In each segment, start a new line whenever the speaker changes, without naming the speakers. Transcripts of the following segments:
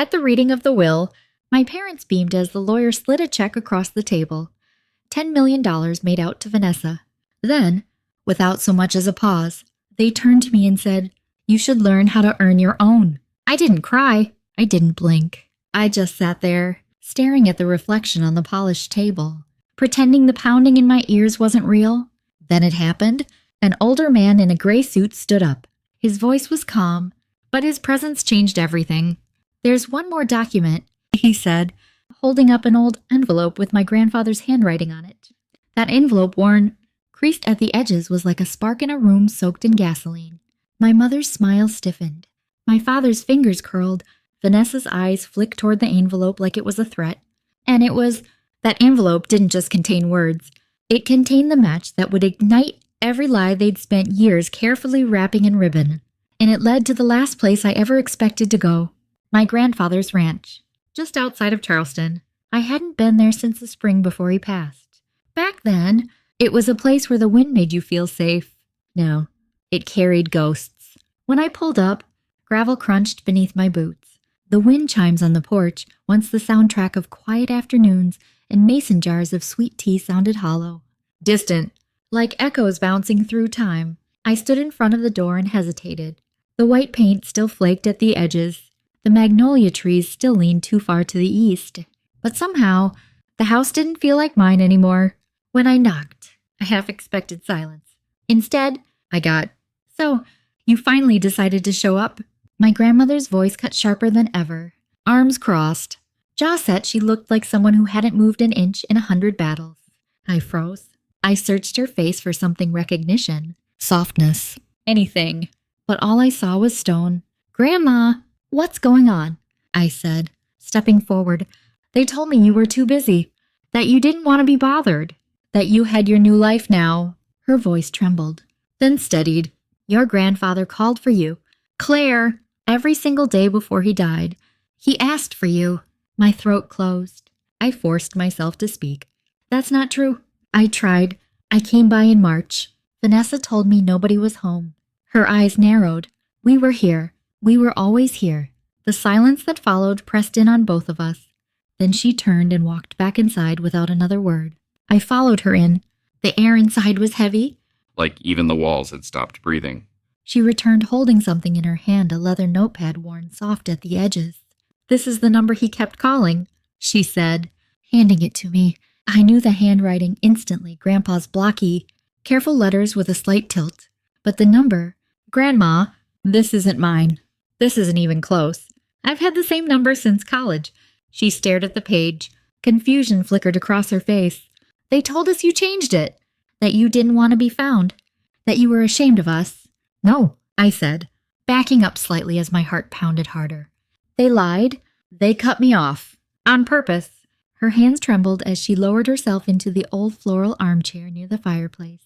At the reading of the will, my parents beamed as the lawyer slid a check across the table. $10 million made out to Vanessa. Then, without so much as a pause, they turned to me and said, "You should learn how to earn your own." I didn't cry. I didn't blink. I just sat there, staring at the reflection on the polished table, pretending the pounding in my ears wasn't real. Then it happened. An older man in a gray suit stood up. His voice was calm, but his presence changed everything. "There's one more document," he said, holding up an old envelope with my grandfather's handwriting on it. That envelope, worn, creased at the edges, was like a spark in a room soaked in gasoline. My mother's smile stiffened. My father's fingers curled. Vanessa's eyes flicked toward the envelope like it was a threat. And that envelope didn't just contain words. It contained the match that would ignite every lie they'd spent years carefully wrapping in ribbon. And it led to the last place I ever expected to go. My grandfather's ranch, just outside of Charleston. I hadn't been there since the spring before he passed. Back then, it was a place where the wind made you feel safe. No, it carried ghosts. When I pulled up, gravel crunched beneath my boots. The wind chimes on the porch, once the soundtrack of quiet afternoons and mason jars of sweet tea, sounded hollow, distant, like echoes bouncing through time. I stood in front of the door and hesitated. The white paint still flaked at the edges. The magnolia trees still leaned too far to the east. But somehow, the house didn't feel like mine anymore. When I knocked, I half expected silence. Instead, I got, "So, you finally decided to show up?" My grandmother's voice cut sharper than ever. Arms crossed. Jaw set, she looked like someone who hadn't moved an inch in 100 battles. I froze. I searched her face for something recognition. Softness. Anything. But all I saw was stone. "Grandma, what's going on?" I said, stepping forward. "They told me you were too busy, that you didn't want to be bothered, that you had your new life now." Her voice trembled, then steadied. "Your grandfather called for you. Clare, every single day before he died. He asked for you." My throat closed. I forced myself to speak. "That's not true." I tried. "I came by in March. Vanessa told me nobody was home." Her eyes narrowed. "We were here. We were always here." The silence that followed pressed in on both of us. Then she turned and walked back inside without another word. I followed her in. The air inside was heavy.
Like even the walls had stopped breathing.
She returned holding something in her hand, a leather notepad worn soft at the edges. "This is the number he kept calling," she said, handing it to me. I knew the handwriting instantly, Grandpa's blocky, careful letters with a slight tilt. But the number, "Grandma, this isn't mine. This isn't even close. I've had the same number since college." She stared at the page. Confusion flickered across her face. "They told us you changed it, that you didn't want to be found, that you were ashamed of us." "No," I said, backing up slightly as my heart pounded harder. "They lied. They cut me off. On purpose." Her hands trembled as she lowered herself into the old floral armchair near the fireplace.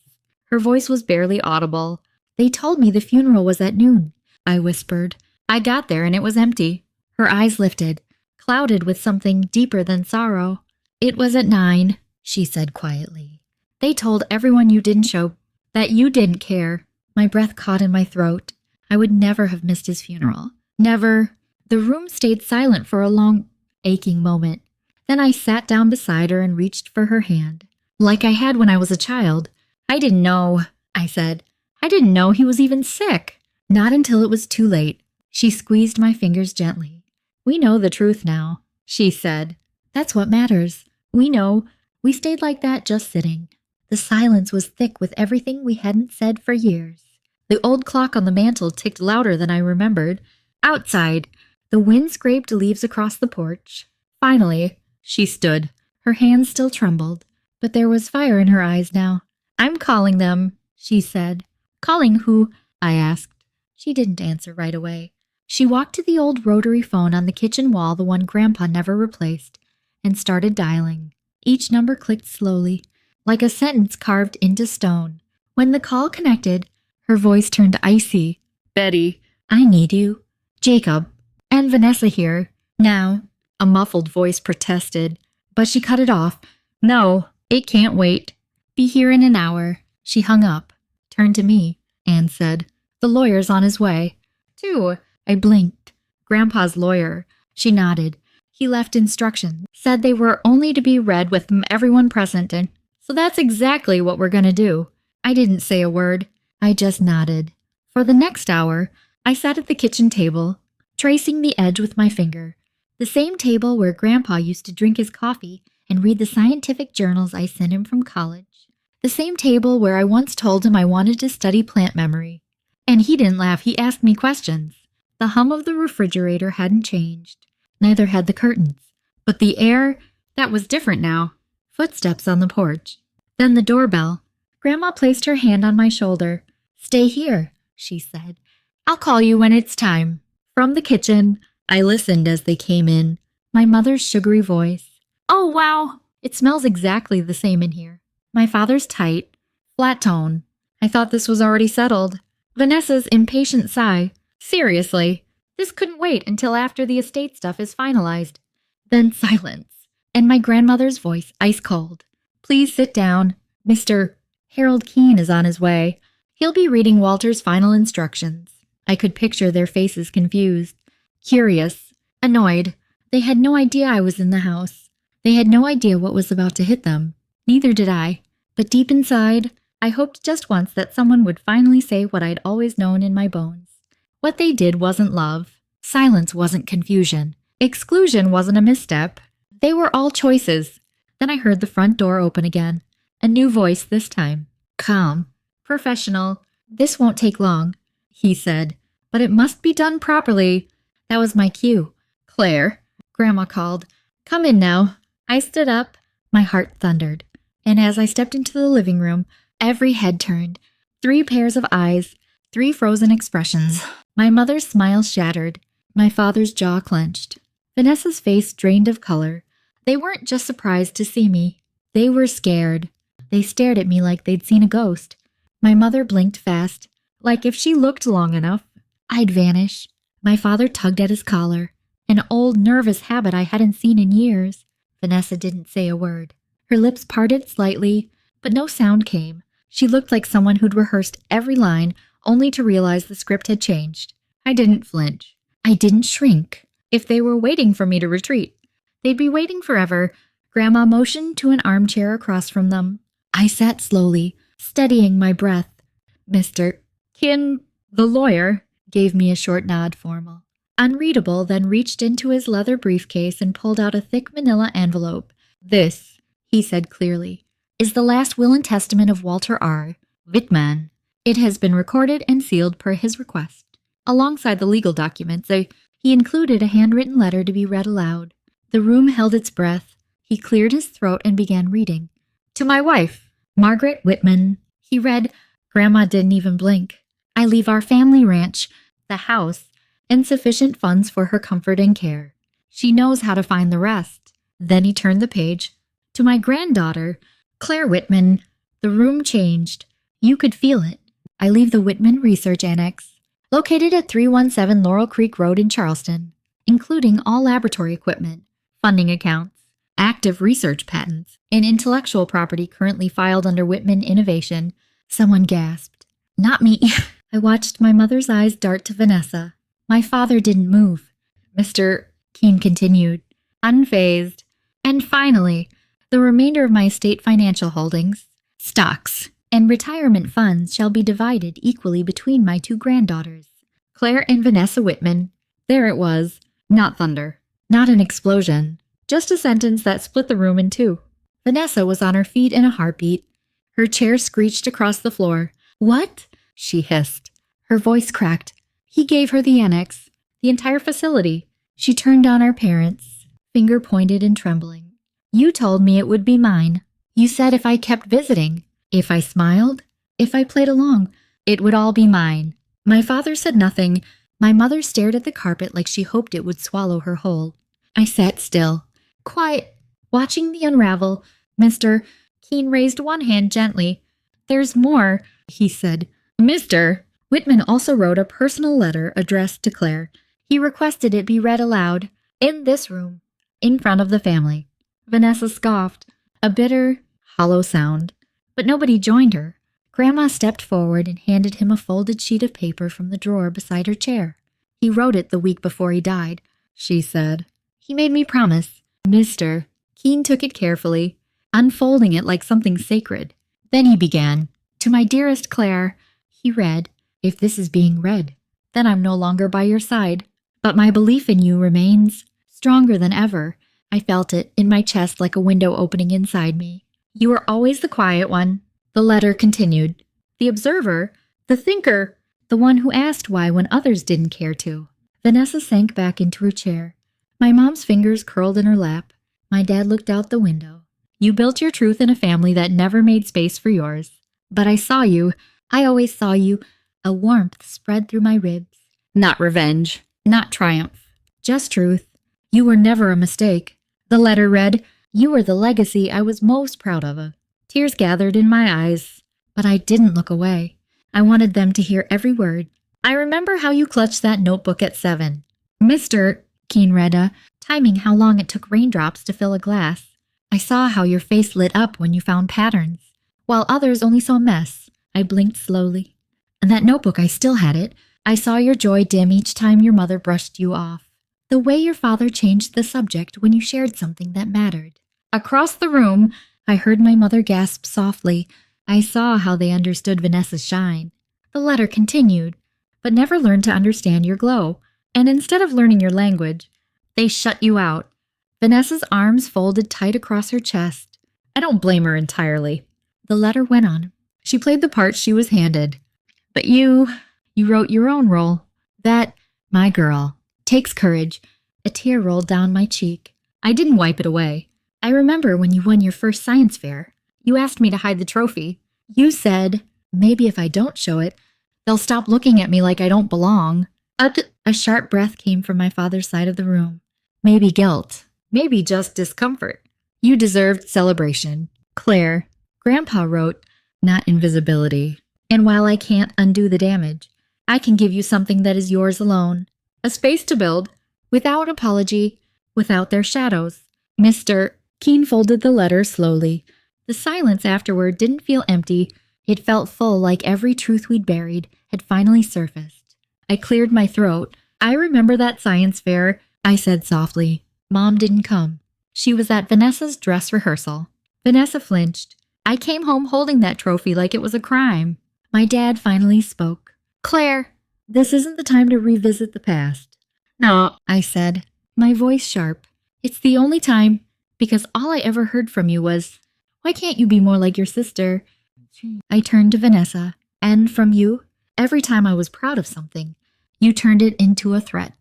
Her voice was barely audible. "They told me the funeral was at noon," I whispered. "I got there and it was empty." Her eyes lifted, clouded with something deeper than sorrow. "It was at 9, she said quietly. "They told everyone you didn't show, that you didn't care." My breath caught in my throat. I would never have missed his funeral. Never. The room stayed silent for a long, aching moment. Then I sat down beside her and reached for her hand, like I had when I was a child. "I didn't know," I said. "I didn't know he was even sick." Not until it was too late. She squeezed my fingers gently. "We know the truth now," she said. "That's what matters. We know." We stayed like that, just sitting. The silence was thick with everything we hadn't said for years. The old clock on the mantel ticked louder than I remembered. Outside, the wind scraped leaves across the porch. Finally, she stood. Her hands still trembled, but there was fire in her eyes now. "I'm calling them," she said. "Calling who?" I asked. She didn't answer right away. She walked to the old rotary phone on the kitchen wall, the one Grandpa never replaced, and started dialing. Each number clicked slowly, like a sentence carved into stone. When the call connected, her voice turned icy. "Betty, I need you. Jacob, and Vanessa here. Now." A muffled voice protested, but she cut it off. "No, it can't wait. Be here in an hour." She hung up, turned to me, and said, "The lawyer's on his way." "Two." I blinked. Grandpa's lawyer. She nodded. He left instructions, said they were only to be read with everyone present, and so that's exactly what we're going to do. I didn't say a word. I just nodded. For the next hour, I sat at the kitchen table, tracing the edge with my finger. The same table where Grandpa used to drink his coffee and read the scientific journals I sent him from college. The same table where I once told him I wanted to study plant memory. And he didn't laugh, he asked me questions. The hum of the refrigerator hadn't changed. Neither had the curtains. But the air, that was different now. Footsteps on the porch. Then the doorbell. Grandma placed her hand on my shoulder. "Stay here," she said. "I'll call you when it's time." From the kitchen, I listened as they came in. My mother's sugary voice. "Oh, wow, it smells exactly the same in here." My father's tight, flat tone. I thought this was already settled. Vanessa's impatient sigh. "Seriously, this couldn't wait until after the estate stuff is finalized." Then silence, and my grandmother's voice ice cold. "Please sit down. Mr. Harold Keene is on his way. He'll be reading Walter's final instructions." I could picture their faces confused, curious, annoyed. They had no idea I was in the house. They had no idea what was about to hit them. Neither did I. But deep inside, I hoped just once that someone would finally say what I'd always known in my bones. What they did wasn't love. Silence wasn't confusion. Exclusion wasn't a misstep. They were all choices. Then I heard the front door open again. A new voice this time. Calm. Professional. "This won't take long," he said. "But it must be done properly." That was my cue. "Claire," Grandma called. "Come in now." I stood up. My heart thundered. And as I stepped into the living room, every head turned. 3 pairs of eyes. 3 frozen expressions. My mother's smile shattered. My father's jaw clenched. Vanessa's face drained of color. They weren't just surprised to see me. They were scared. They stared at me like they'd seen a ghost. My mother blinked fast, like if she looked long enough, I'd vanish. My father tugged at his collar, an old nervous habit I hadn't seen in years. Vanessa didn't say a word. Her lips parted slightly, but no sound came. She looked like someone who'd rehearsed every line, only to realize the script had changed. I didn't flinch. I didn't shrink. If they were waiting for me to retreat, they'd be waiting forever. Grandma motioned to an armchair across from them. I sat slowly, steadying my breath. Mr. Kim, the lawyer, gave me a short nod, formal. Unreadable, then reached into his leather briefcase and pulled out a thick manila envelope. "This," he said clearly, "is the last will and testament of Walter R. Whitman. It has been recorded and sealed per his request." Alongside the legal documents, he included a handwritten letter to be read aloud. The room held its breath. He cleared his throat and began reading. "To my wife, Margaret Whitman," he read. Grandma didn't even blink. "I leave our family ranch, the house, and sufficient funds for her comfort and care. She knows how to find the rest." Then he turned the page. "To my granddaughter, Clare Whitman." The room changed. You could feel it. "I leave the Whitman Research Annex, located at 317 Laurel Creek Road in Charleston, including all laboratory equipment, funding accounts, active research patents, and intellectual property currently filed under Whitman Innovation." Someone gasped. "Not me." I watched my mother's eyes dart to Vanessa. My father didn't move. Mr. Keene continued, unfazed. "And finally, the remainder of my estate financial holdings, stocks, and retirement funds shall be divided equally between my 2 granddaughters, Claire and Vanessa Whitman." There it was. Not thunder. Not an explosion. Just a sentence that split the room in 2. Vanessa was on her feet in a heartbeat. Her chair screeched across the floor. "What?" she hissed. Her voice cracked. He gave her the annex, the entire facility. She turned on our parents, finger pointed and trembling. "You told me it would be mine. You said if I kept visiting, if I smiled, if I played along, it would all be mine." My father said nothing. My mother stared at the carpet like she hoped it would swallow her whole. I sat still, quiet, watching the unravel. Mr. Keene raised one hand gently. "There's more," he said. "Mr. Whitman also wrote a personal letter addressed to Clare. He requested it be read aloud, in this room, in front of the family." Vanessa scoffed, a bitter, hollow sound. But nobody joined her. Grandma stepped forward and handed him a folded sheet of paper from the drawer beside her chair. He wrote it the week before he died. she said. He made me promise. Mr. Keene took it carefully, unfolding it like something sacred. Then he began. To my dearest Clare, he read, if this is being read, then I'm no longer by your side. But my belief in you remains stronger than ever. I felt it in my chest like a window opening inside me. You were always the quiet one. The letter continued. The observer, the thinker, the one who asked why when others didn't care to. Vanessa sank back into her chair. My mom's fingers curled in her lap. My dad looked out the window. You built your truth in a family that never made space for yours. But I saw you. I always saw you. A warmth spread through my ribs. Not revenge. Not triumph. Just truth. You were never a mistake. The letter read, you were the legacy I was most proud of. Tears gathered in my eyes, but I didn't look away. I wanted them to hear every word. I remember how you clutched that notebook at 7. Mr. Keene read, timing how long it took raindrops to fill a glass. I saw how your face lit up when you found patterns, while others only saw mess. I blinked slowly. And that notebook, I still had it. I saw your joy dim each time your mother brushed you off. The way your father changed the subject when you shared something that mattered. Across the room, I heard my mother gasp softly. I saw how they understood Vanessa's shine. The letter continued, but never learned to understand your glow. And instead of learning your language, they shut you out. Vanessa's arms folded tight across her chest. I don't blame her entirely. The letter went on. She played the part she was handed. But you wrote your own role. That, my girl, takes courage. A tear rolled down my cheek. I didn't wipe it away. I remember when you won your first science fair. You asked me to hide the trophy. You said, maybe if I don't show it, they'll stop looking at me like I don't belong. A sharp breath came from my father's side of the room. Maybe guilt. Maybe just discomfort. You deserved celebration. Claire, Grandpa wrote, not invisibility. And while I can't undo the damage, I can give you something that is yours alone. A space to build, without apology, without their shadows. Mr. Keene folded the letter slowly. The silence afterward didn't feel empty. It felt full, like every truth we'd buried had finally surfaced. I cleared my throat. I remember that science fair, I said softly. Mom didn't come. She was at Vanessa's dress rehearsal. Vanessa flinched. I came home holding that trophy like it was a crime. My dad finally spoke. Claire, this isn't the time to revisit the past. No, I said, my voice sharp. It's the only time, because all I ever heard from you was, why can't you be more like your sister? I turned to Vanessa, and from you, every time I was proud of something, you turned it into a threat.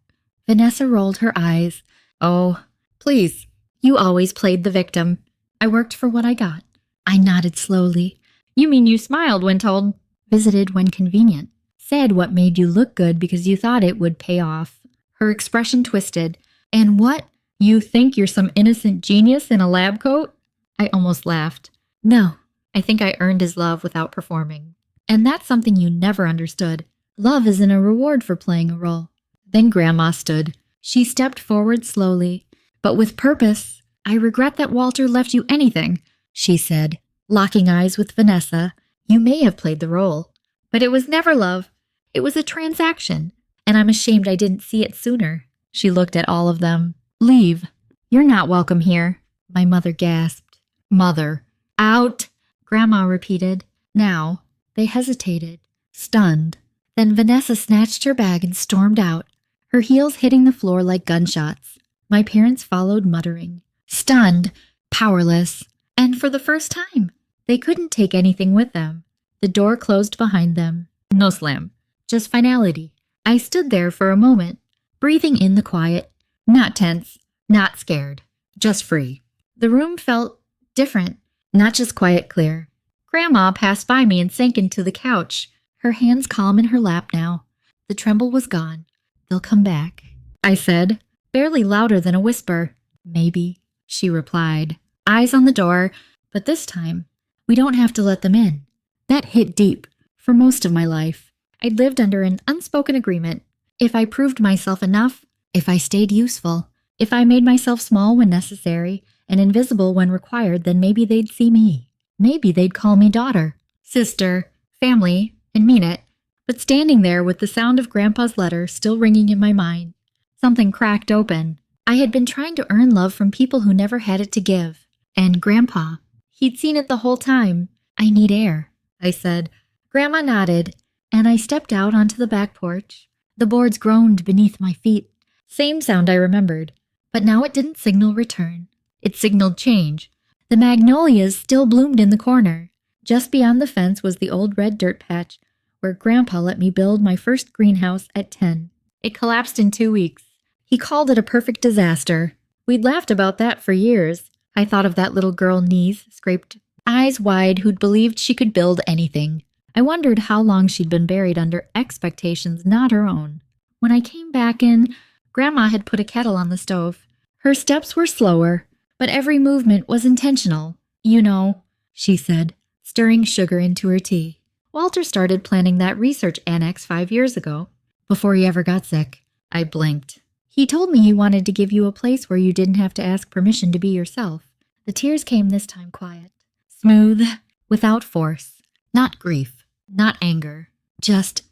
Vanessa rolled her eyes. Oh, please, you always played the victim. I worked for what I got. I nodded slowly. You mean you smiled when told? Visited when convenient. Said what made you look good because you thought it would pay off. Her expression twisted. And what? You think you're some innocent genius in a lab coat? I almost laughed. No, I think I earned his love without performing. And that's something you never understood. Love isn't a reward for playing a role. Then Grandma stood. She stepped forward slowly. But with purpose. I regret that Walter left you anything, she said, locking eyes with Vanessa. You may have played the role, but it was never love. It was a transaction, and I'm ashamed I didn't see it sooner. She looked at all of them. Leave. You're not welcome here, my mother gasped. Mother. Out, Grandma repeated. Now. They hesitated, stunned. Then Vanessa snatched her bag and stormed out, her heels hitting the floor like gunshots. My parents followed, muttering. Stunned, powerless, and for the first time, they couldn't take anything with them. The door closed behind them. No slam, just finality. I stood there for a moment, breathing in the quiet, not tense, not scared, just free. The room felt different, not just quiet, clear. Grandma passed by me and sank into the couch, her hands calm in her lap now. The tremble was gone. They'll come back, I said, barely louder than a whisper. Maybe, she replied, eyes on the door, but this time, we don't have to let them in. That hit deep. For most of my life, I'd lived under an unspoken agreement. If I proved myself enough, if I stayed useful, if I made myself small when necessary and invisible when required, then maybe they'd see me. Maybe they'd call me daughter, sister, family, and mean it. But standing there with the sound of Grandpa's letter still ringing in my mind, Something cracked open. I had been trying to earn love from people who never had it to give. And Grandpa, he'd seen it the whole time. "I need air," I said. Grandma nodded, and I stepped out onto the back porch. The boards groaned beneath my feet. Same sound I remembered. But now it didn't signal return. It signaled change. The magnolias still bloomed in the corner. Just beyond the fence was the old red dirt patch, where Grandpa let me build my first greenhouse at 10. It collapsed in 2 weeks. He called it a perfect disaster. We'd laughed about that for years. I thought of that little girl, knees scraped, eyes wide, who'd believed she could build anything. I wondered how long she'd been buried under expectations not her own. When I came back in, Grandma had put a kettle on the stove. Her steps were slower, but every movement was intentional. "You know," she said, stirring sugar into her tea. "Walter started planning that research annex 5 years ago, before he ever got sick." I blinked. "He told me he wanted to give you a place where you didn't have to ask permission to be yourself." The tears came this time quiet, smooth, without force. Not grief, not anger, just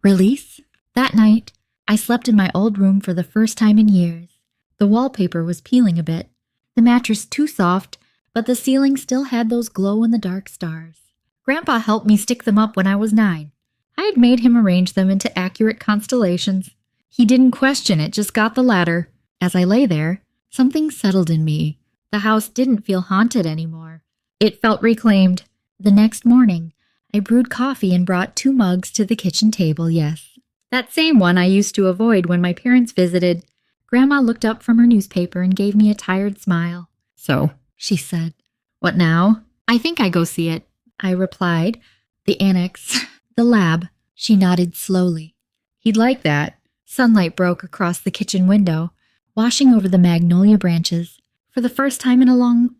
release. That night, I slept in my old room for the first time in years. The wallpaper was peeling a bit, the mattress too soft, but the ceiling still had those glow-in-the-dark stars. Grandpa helped me stick them up when I was 9. I had made him arrange them into accurate constellations. He didn't question it, just got the ladder. As I lay there, something settled in me. The house didn't feel haunted anymore. It felt reclaimed. The next morning, I brewed coffee and brought 2 mugs to the kitchen table, yes. That same one I used to avoid when my parents visited. Grandma looked up from her newspaper and gave me a tired smile. "So," she said. "What now?" "I think I go see it," I replied. "The annex, the lab." She nodded slowly. "He'd like that." Sunlight broke across the kitchen window, washing over the magnolia branches. For the first time in a long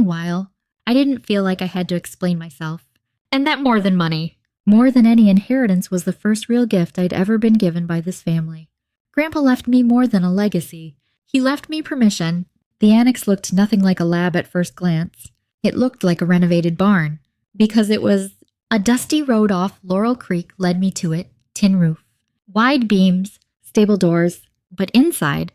while, I didn't feel like I had to explain myself. And that more than money, more than any inheritance, was the first real gift I'd ever been given by this family. Grandpa left me more than a legacy. He left me permission. The annex looked nothing like a lab at first glance. It looked like a renovated barn, because it was. A dusty road off Laurel Creek led me to it, tin roof. Wide beams, stable doors, but inside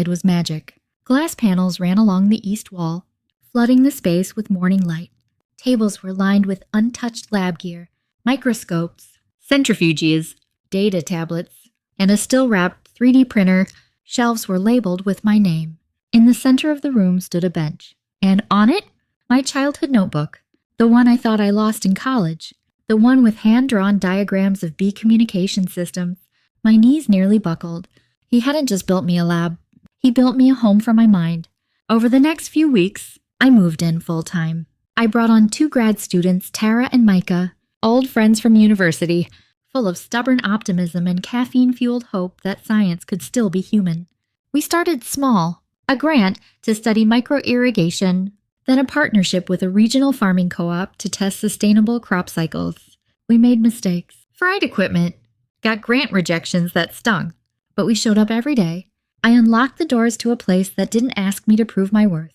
was magic. Glass panels ran along the east wall, flooding the space with morning light. Tables were lined with untouched lab gear, microscopes, centrifuges, data tablets, and a still-wrapped 3D printer. Shelves were labeled with my name. In the center of the room stood a bench, and on it, my childhood notebook, the one I thought I lost in college, the one with hand-drawn diagrams of bee communication systems. My knees nearly buckled. He hadn't just built me a lab. He built me a home for my mind. Over the next few weeks, I moved in full-time. I brought on 2 grad students, Tara and Micah, old friends from university, full of stubborn optimism and caffeine-fueled hope that science could still be human. We started small, a grant to study micro-irrigation, then a partnership with a regional farming co-op to test sustainable crop cycles. We made mistakes, fried equipment, got grant rejections that stung, but we showed up every day. I unlocked the doors to a place that didn't ask me to prove my worth,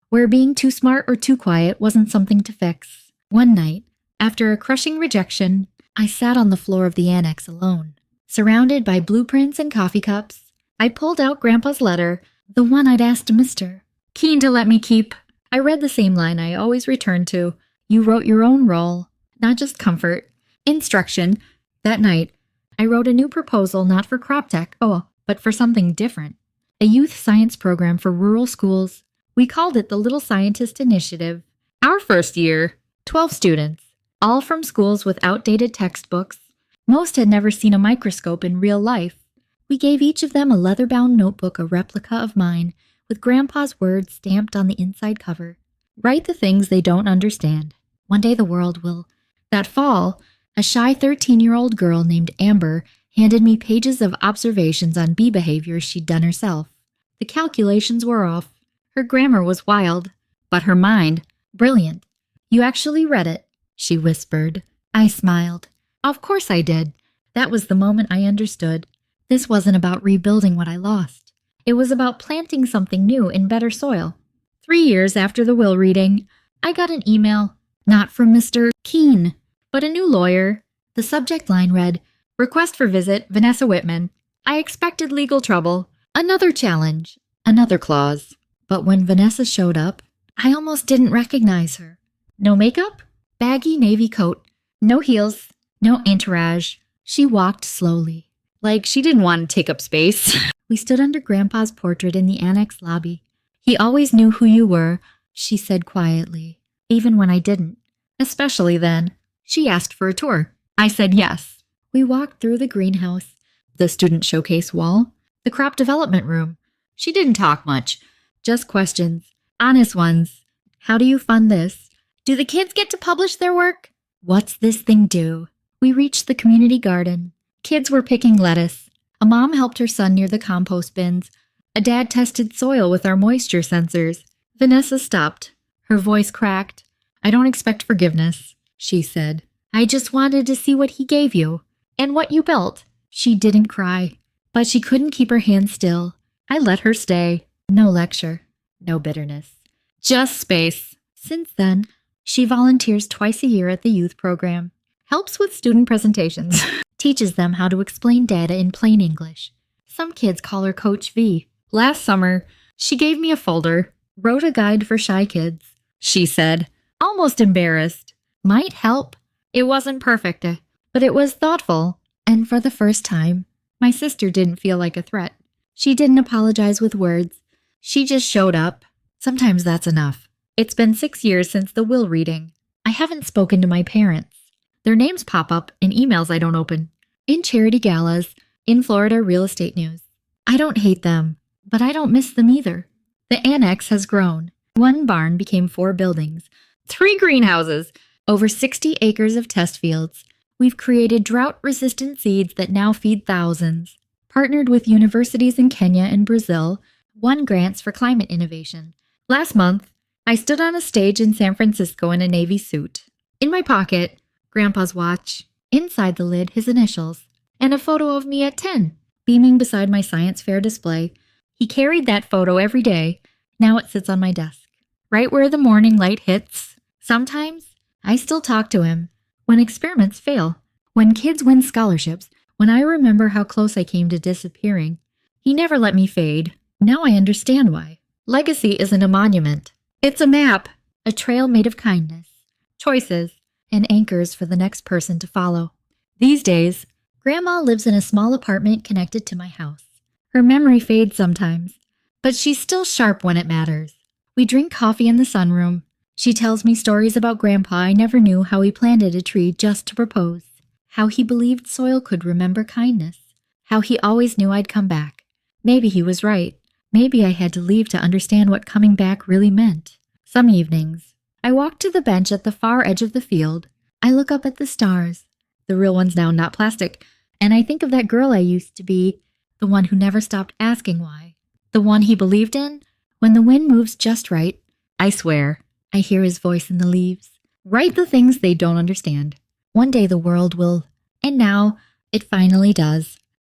where being too smart or too quiet wasn't something to fix. One night, after a crushing rejection, I sat on the floor of the annex alone. Surrounded by blueprints and coffee cups, I pulled out Grandpa's letter, the one I'd asked Mr. Keen to let me keep. I read the same line I always returned to. You wrote your own role, not just comfort. Instruction. That night, I wrote a new proposal not for crop tech, but for something different. A youth science program for rural schools. We called it the Little Scientist Initiative. Our first year, 12 students, all from schools with outdated textbooks. Most had never seen a microscope in real life. We gave each of them a leather-bound notebook, a replica of mine, with Grandpa's words stamped on the inside cover. Write the things they don't understand. One day the world will. That fall, a shy 13-year-old girl named Amber handed me pages of observations on bee behavior she'd done herself. The calculations were off. Her grammar was wild, but her mind, brilliant. You actually read it, she whispered. I smiled. Of course I did. That was the moment I understood. This wasn't about rebuilding what I lost. It was about planting something new in better soil. 3 years after the will reading, I got an email, not from Mr. Keen, but a new lawyer. The subject line read, "Request for visit, Vanessa Whitman." I expected legal trouble, Another challenge, another clause. But when Vanessa showed up, I almost didn't recognize her. No makeup, baggy navy coat, no heels, no entourage. She walked slowly, like she didn't want to take up space. We stood under Grandpa's portrait in the annex lobby. He always knew who you were, she said quietly, even when I didn't. Especially then. She asked for a tour. I said yes. We walked through the greenhouse, the student showcase wall, the crop development room. She didn't talk much, just questions, honest ones. How do you fund this? Do the kids get to publish their work? What's this thing do? We reached the community garden. Kids were picking lettuce. A mom helped her son near the compost bins. A dad tested soil with our moisture sensors. Vanessa stopped. Her voice cracked. I don't expect forgiveness, she said. I just wanted to see what he gave you and what you built. She didn't cry, but she couldn't keep her hands still. I let her stay. No lecture, no bitterness, just space. Since then, she volunteers twice a year at the youth program, helps with student presentations, teaches them how to explain data in plain English. Some kids call her Coach V. Last summer, she gave me a folder, wrote a guide for shy kids. She said, almost embarrassed. Might help. It wasn't perfect, but it was thoughtful. And for the first time, my sister didn't feel like a threat. She didn't apologize with words. She just showed up. Sometimes that's enough. It's been 6 years since the will reading. I haven't spoken to my parents. Their names pop up in emails I don't open, in charity galas, in Florida real estate news. I don't hate them, but I don't miss them either. The annex has grown. 1 barn became 4 buildings, 3 greenhouses, over 60 acres of test fields. We've created drought-resistant seeds that now feed thousands, partnered with universities in Kenya and Brazil, won grants for climate innovation. Last month, I stood on a stage in San Francisco in a navy suit. In my pocket, Grandpa's watch. Inside the lid, his initials, and a photo of me at 10, beaming beside my science fair display. He carried that photo every day. Now it sits on my desk, right where the morning light hits. Sometimes, I still talk to him. When experiments fail, when kids win scholarships, when I remember how close I came to disappearing. He never let me fade. Now I understand why. Legacy isn't a monument. It's a map, a trail made of kindness, choices, and anchors for the next person to follow. These days, Grandma lives in a small apartment connected to my house. Her memory fades sometimes, but she's still sharp when it matters. We drink coffee in the sunroom. She tells me stories about Grandpa I never knew, how he planted a tree just to propose, how he believed soil could remember kindness, how he always knew I'd come back. Maybe he was right. Maybe I had to leave to understand what coming back really meant. Some evenings, I walk to the bench at the far edge of the field. I look up at the stars, the real ones now, not plastic, and I think of that girl I used to be, the one who never stopped asking why, the one he believed in. When the wind moves just right, I swear, I hear his voice in the leaves. Write the things they don't understand. One day the world will, and now it finally does.